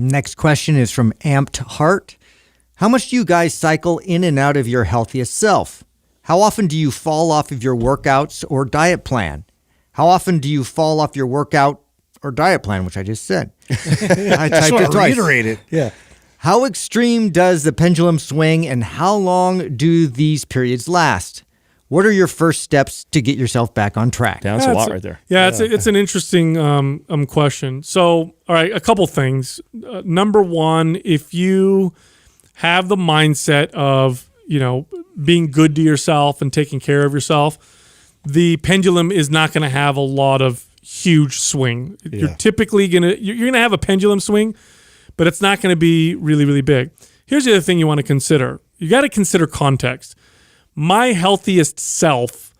Next question is from Amped Heart. How much do you guys cycle in and out of your healthiest self? How often do you fall off of your workouts or diet plan? How often do you fall off your workout or diet plan, which I just said? I typed it twice. Reiterate it. Yeah. How extreme does the pendulum swing, and how long do these periods last? What are your first steps to get yourself back on track? That's a lot right there. Yeah, it's an interesting question. So, all right, a couple things. Number one, if you have the mindset of, being good to yourself and taking care of yourself, the pendulum is not going to have a lot of huge swing. Yeah. You're typically you're gonna have a pendulum swing, but it's not going to be really, really big. Here's the other thing you want to consider. You got to consider context. My healthiest self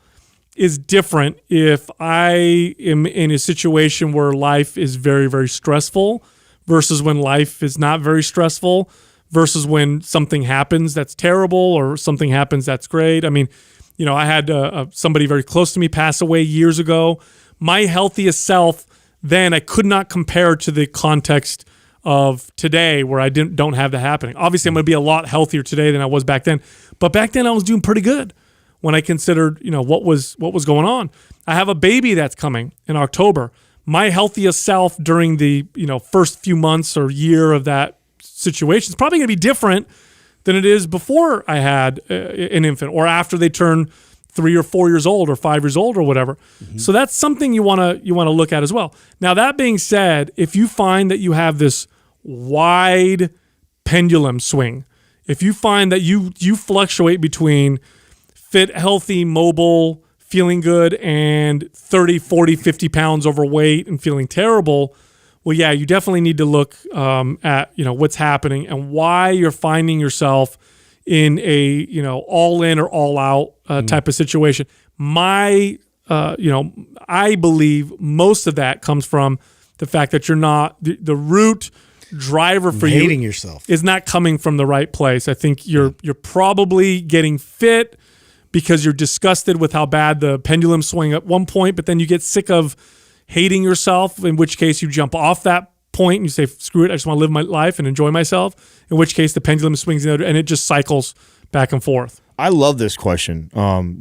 is different if I am in a situation where life is very, very stressful versus when life is not very stressful versus when something happens that's terrible or something happens that's great. I mean, I had somebody very close to me pass away years ago. My healthiest self then, I could not compare to the context of today where I don't have that happening. Obviously, I'm going to be a lot healthier today than I was back then. But back then, I was doing pretty good when I considered, what was going on. I have a baby that's coming in October. My healthiest self during the, first few months or year of that situation is probably going to be different than it is before I had an infant or after they turn 3 or 4 years old or 5 years old or whatever. Mm-hmm. So that's something you want to look at as well. Now, that being said, if you find that you have this wide pendulum swing, if you find that you fluctuate between fit, healthy, mobile, feeling good, and 30, 40, 50 pounds overweight and feeling terrible, well, yeah, you definitely need to look at what's happening and why you're finding yourself in a all in or all out type of situation. I believe most of that comes from the fact that you're not the root driver for you hating yourself is not coming from the right place. I think you're probably getting fit because you're disgusted with how bad the pendulum swung at one point, but then you get sick of hating yourself, in which case you jump off that point and you say, screw it, I just want to live my life and enjoy myself, in which case the pendulum swings the other, and it just cycles back and forth. I love this question.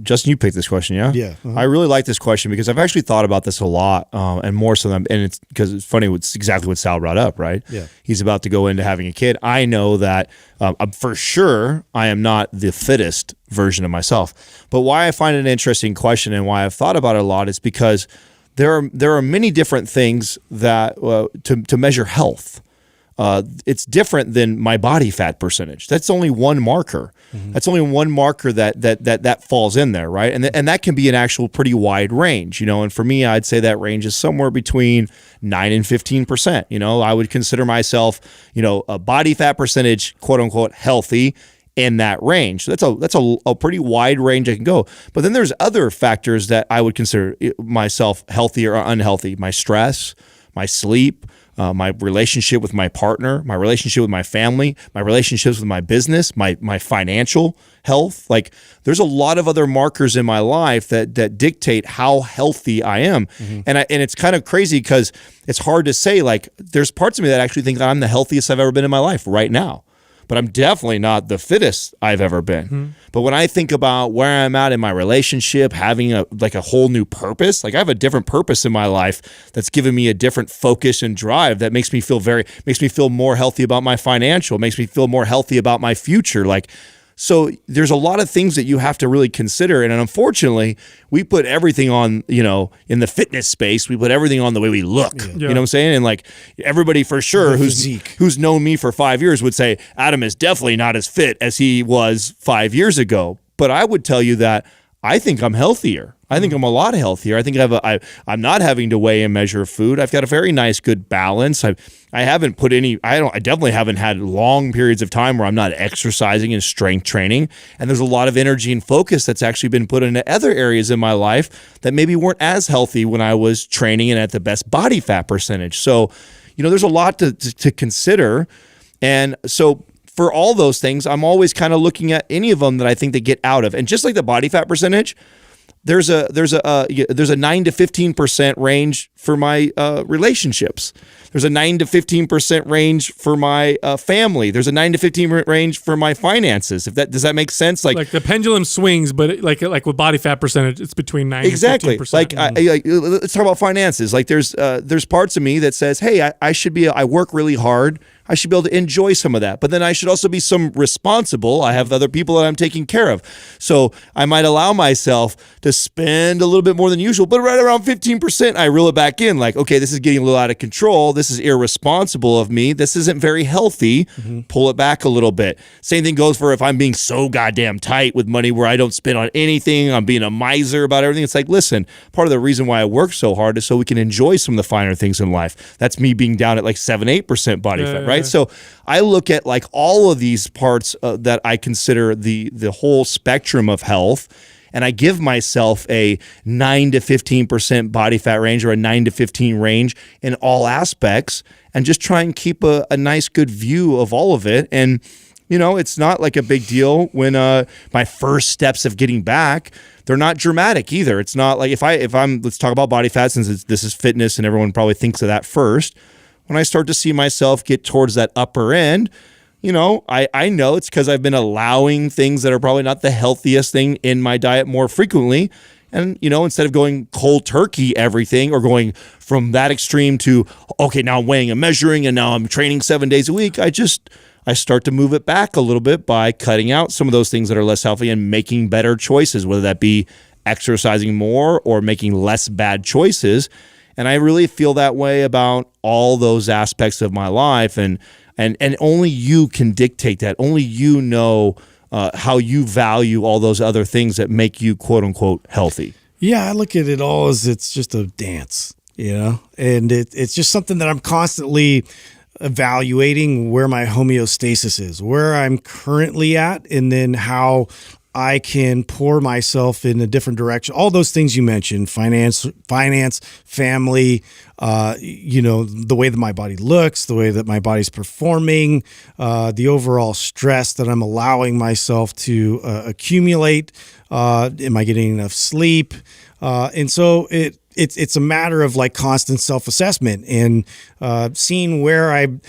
Justin, you picked this question, yeah? Yeah. Uh-huh. I really like this question because I've actually thought about this a lot, and more so than, and it's because it's funny, it's exactly what Sal brought up, right? Yeah. He's about to go into having a kid. I know that for sure I am not the fittest version of myself. But why I find it an interesting question and why I've thought about it a lot is because there are many different things that to measure health. It's different than my body fat percentage. That's only one marker. Mm-hmm. That's only one marker that falls in there, right? And that can be an actual pretty wide range, And for me, I'd say that range is somewhere between 9 and 15%. I would consider myself, a body fat percentage, quote unquote, healthy in that range. So that's a pretty wide range I can go. But then there's other factors that I would consider myself healthy or unhealthy. My stress, my sleep, my relationship with my partner, my relationship with my family, my relationships with my business, my financial health. Like there's a lot of other markers in my life that dictate how healthy I am. Mm-hmm. And it's kind of crazy because it's hard to say, like there's parts of me that actually think that I'm the healthiest I've ever been in my life right now. But I'm definitely not the fittest I've ever been. Mm-hmm. But when I think about where I'm at in my relationship, having a whole new purpose, like I have a different purpose in my life that's given me a different focus and drive that makes me feel more healthy about my financial, makes me feel more healthy about my future. So there's a lot of things that you have to really consider. And unfortunately, we put everything on, in the fitness space, we put everything on the way we look. Yeah. You know what I'm saying? And like everybody for sure who's known me for 5 years would say, Adam is definitely not as fit as he was 5 years ago. But I would tell you that I think I'm healthier. I think I'm a lot healthier. I think I'm not having to weigh and measure food. I've got a very nice, good balance. I definitely haven't had long periods of time where I'm not exercising and strength training. And there's a lot of energy and focus that's actually been put into other areas in my life that maybe weren't as healthy when I was training and at the best body fat percentage. So, there's a lot to consider. And so for all those things, I'm always kind of looking at any of them that I think they get out of. And just like the body fat percentage, there's a 9 to 15% range for my relationships. There's a 9 to 15% range for my family. There's a 9 to 15% range for my finances. Does that make sense? Like the pendulum swings, but like with body fat percentage, it's between 9 exactly. and 15%. Let's talk about finances. Like there's parts of me that says, hey, I work really hard. I should be able to enjoy some of that. But then I should also be responsible. I have other people that I'm taking care of. So I might allow myself to spend a little bit more than usual, but right around 15%, I reel it back in. Like, okay, this is getting a little out of control. This is irresponsible of me. This isn't very healthy. Mm-hmm. Pull it back a little bit. Same thing goes for if I'm being so goddamn tight with money where I don't spend on anything. I'm being a miser about everything. It's like, listen, part of the reason why I work so hard is so we can enjoy some of the finer things in life. That's me being down at like 7-8% body fat, right? So I look at like all of these parts that I consider the whole spectrum of health, and I give myself a 9 to 15% body fat range or a 9 to 15 range in all aspects, and just try and keep a nice, good view of all of it. And it's not like a big deal when my first steps of getting back, they're not dramatic either. It's not like if I'm let's talk about body fat, since this is fitness and everyone probably thinks of that first. When I start to see myself get towards that upper end, I know it's because I've been allowing things that are probably not the healthiest thing in my diet more frequently. And, instead of going cold turkey everything or going from that extreme to, okay, now I'm weighing and measuring and now I'm training 7 days a week, I start to move it back a little bit by cutting out some of those things that are less healthy and making better choices, whether that be exercising more or making less bad choices. And I really feel that way about all those aspects of my life. And only you can dictate that. Only you know how you value all those other things that make you, quote unquote, healthy. Yeah, I look at it all as it's just a dance, and it's just something that I'm constantly evaluating where my homeostasis is, where I'm currently at, and then how I can pour myself in a different direction. All those things you mentioned, finance, family, the way that my body looks, the way that my body's performing, the overall stress that I'm allowing myself to accumulate. Am I getting enough sleep? And so it's a matter of like constant self-assessment and seeing where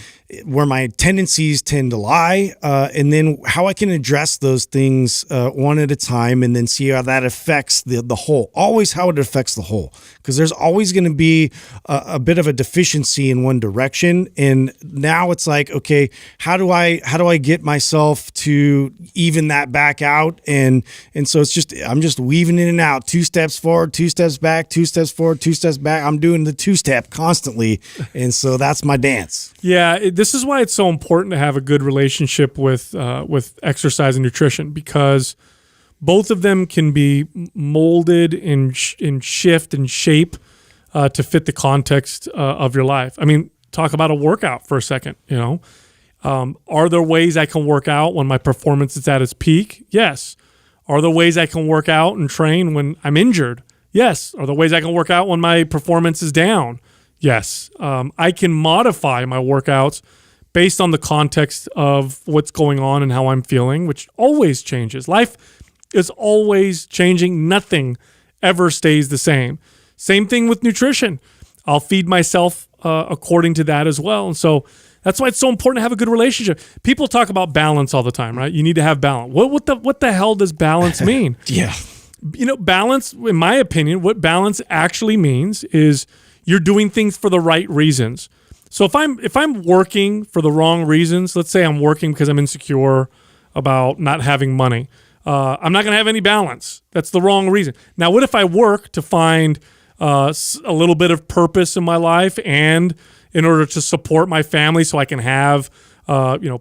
my tendencies tend to lie, and then how I can address those things one at a time, and then see how that affects the whole. Always how it affects the whole, because there's always going to be a bit of a deficiency in one direction. And now it's like, okay, how do I get myself to even that back out? And so I'm just weaving in and out, 2 steps forward, 2 steps back, 2 steps forward, 2 steps back. I'm doing the 2-step constantly, and so that's my dance. Yeah, this is why it's so important to have a good relationship with exercise and nutrition, because both of them can be molded and shift and shape to fit the context of your life. I mean, talk about a workout for a second. Are there ways I can work out when my performance is at its peak? Yes. Are there ways I can work out and train when I'm injured? Yes. Are there ways I can work out when my performance is down? Yes. I can modify my workouts based on the context of what's going on and how I'm feeling, which always changes. Life is always changing. Nothing ever stays the same. Same thing with nutrition. I'll feed myself according to that as well. And so that's why it's so important to have a good relationship. People talk about balance all the time, right? You need to have balance. What the hell does balance mean? Yeah. Balance, in my opinion, what balance actually means is you're doing things for the right reasons. So if I'm working for the wrong reasons, let's say I'm working because I'm insecure about not having money, I'm not going to have any balance. That's the wrong reason. Now, what if I work to find a little bit of purpose in my life, and in order to support my family so I can have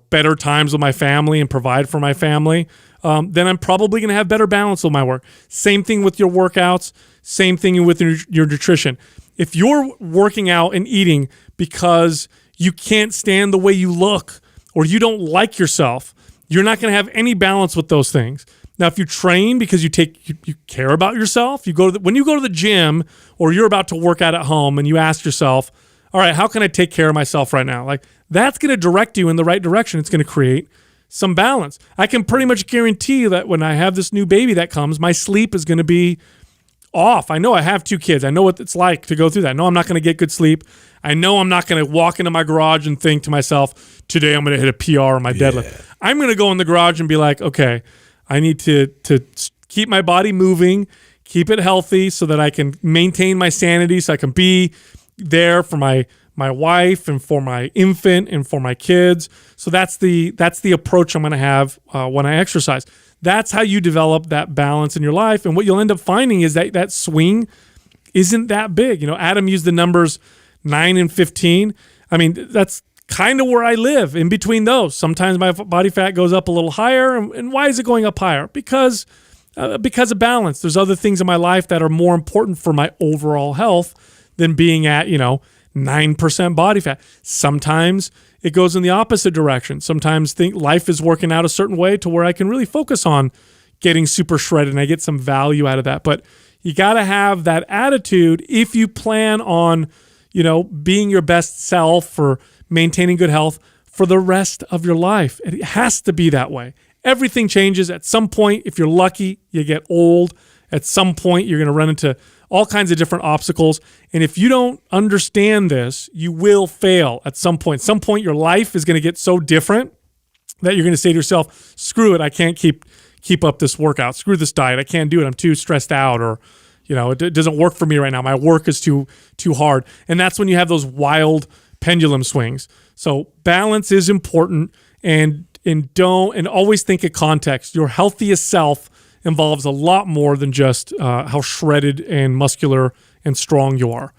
better times with my family and provide for my family, then I'm probably going to have better balance with my work. Same thing with your workouts. Same thing with your nutrition. If you're working out and eating because you can't stand the way you look or you don't like yourself, you're not going to have any balance with those things. Now, if you train because you care about yourself, when you go to the gym or you're about to work out at home and you ask yourself, all right, how can I take care of myself right now? Like, that's going to direct you in the right direction. It's going to create some balance. I can pretty much guarantee that when I have this new baby that comes, my sleep is going to be off. I know I have 2 kids. I know what it's like to go through that. I know I'm not going to get good sleep. I know I'm not going to walk into my garage and think to myself, today I'm going to hit a PR on my deadlift. I'm going to go in the garage and be like, okay, I need to keep my body moving, keep it healthy so that I can maintain my sanity, so I can be there for my wife and for my infant and for my kids. So that's the approach I'm going to have when I exercise. That's how you develop that balance in your life. And what you'll end up finding is that swing isn't that big. Adam used the numbers 9 and 15. I mean, that's kind of where I live in between those. Sometimes my body fat goes up a little higher. And why is it going up higher? Because of balance. There's other things in my life that are more important for my overall health than being at, 9% body fat. Sometimes it goes in the opposite direction. Sometimes life is working out a certain way to where I can really focus on getting super shredded and I get some value out of that. But you got to have that attitude if you plan on, being your best self or maintaining good health for the rest of your life. It has to be that way. Everything changes at some point. If you're lucky, you get old. At some point, you're going to run into all kinds of different obstacles. And if you don't understand this, you will fail at some point. Some point, your life is going to get so different that you're going to say to yourself, screw it, I can't keep up this workout. Screw this diet. I can't do it. I'm too stressed out, or it doesn't work for me right now. My work is too hard. And that's when you have those wild pendulum swings. So balance is important, and always think of context. Your healthiest self involves a lot more than just how shredded and muscular and strong you are.